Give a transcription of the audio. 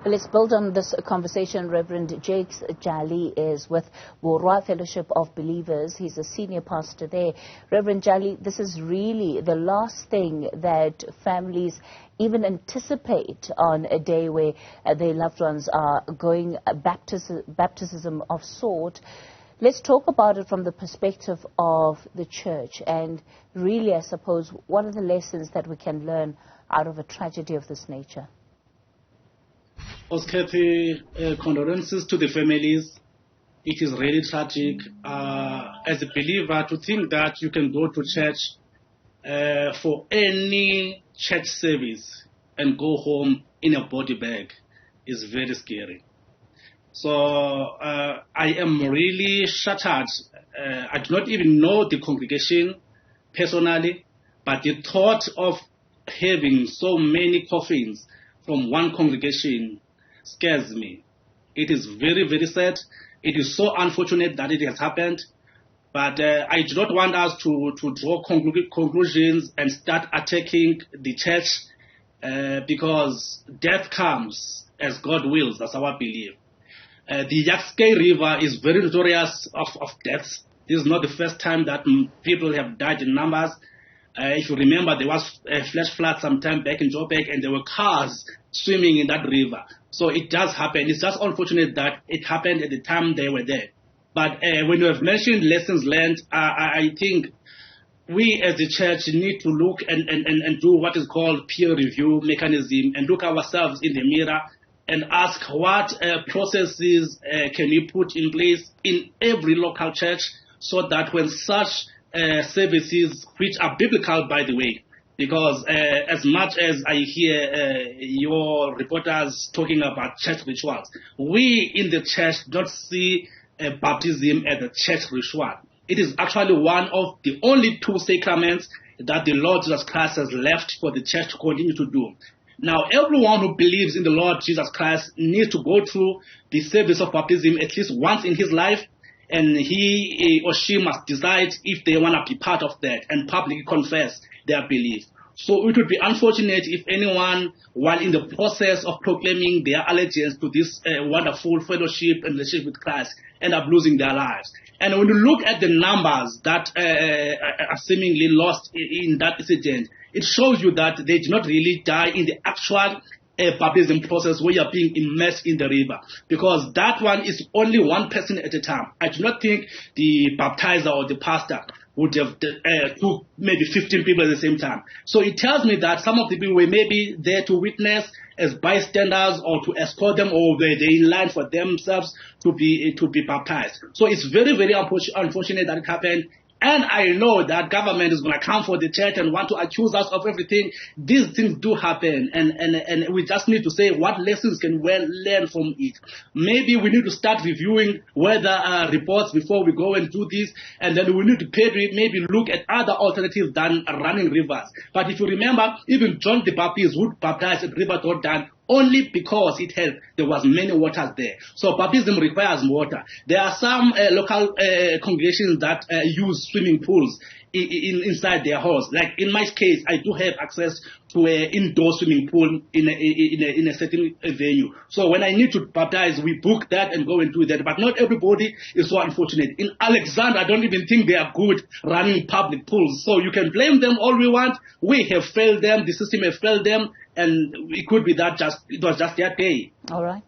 Well, let's build on this conversation. Reverend Zakes Jali is with Borwa Fellowship of Believers. He's a senior pastor there. Reverend Jali, this is really the last thing that families even anticipate on a day where their loved ones are going baptism of sort. Let's talk about it from the perspective of the church, and really, I suppose, what are the lessons that we can learn out of a tragedy of this nature? Happy condolences to the families. It is really tragic. As a believer, to think that you can go to church for any church service and go home in a body bag is very scary. So I am really shattered. I do not even know the congregation personally, but the thought of having so many coffins from one congregation scares me. It is very, very sad. It is so unfortunate that it has happened. But I do not want us to draw conclusions and start attacking the church because death comes as God wills. That's our belief. The Jukskei River is very notorious of deaths. This is not the first time that people have died in numbers. If you remember, there was a flash flood sometime back in Joburg, and there were cars swimming in that river. So it does happen. It's just unfortunate that it happened at the time they were there. But when you have mentioned lessons learned, I think we as the church need to look and do what is called peer review mechanism and look ourselves in the mirror and ask what processes can we put in place in every local church so that when such services, which are biblical, by the way, because as much as I hear your reporters talking about church rituals, we in the church don't see baptism as a church ritual. It is actually one of the only two sacraments that the Lord Jesus Christ has left for the church to continue to do. Now, everyone who believes in the Lord Jesus Christ needs to go through the service of baptism at least once in his life, and he or she must decide if they want to be part of that and publicly confess their belief. So it would be unfortunate if anyone, while in the process of proclaiming their allegiance to this wonderful fellowship and relationship with Christ, end up losing their lives. And when you look at the numbers that are seemingly lost in that incident, it shows you that they did not really die in the actual baptism process where you are being immersed in the river, because that one is only one person at a time. I do not think the baptizer or the pastor would have took maybe 15 people at the same time. So it tells me that some of the people were maybe there to witness as bystanders or to escort them, or were they in line for themselves to be baptized. So it's very, very unfortunate that it happened. And I know that government is going to come for the church and want to accuse us of everything. These things do happen, and we just need to say what lessons can we learn from it. Maybe we need to start reviewing weather reports before we go and do this, and then we need to maybe look at other alternatives than running rivers. But if you remember, even John the Baptist would baptize at River Jordan only because there was many waters there. So baptism requires water. There are some local congregations that use swimming pools inside their halls. Like in my case, I do have access to an indoor swimming pool in a certain venue. So when I need to baptize, we book that and go and do that. But not everybody is so unfortunate. In Alexandria, I don't even think they are good running public pools. So you can blame them all we want. We have failed them. The system has failed them. And it could be that it was just their day. All right.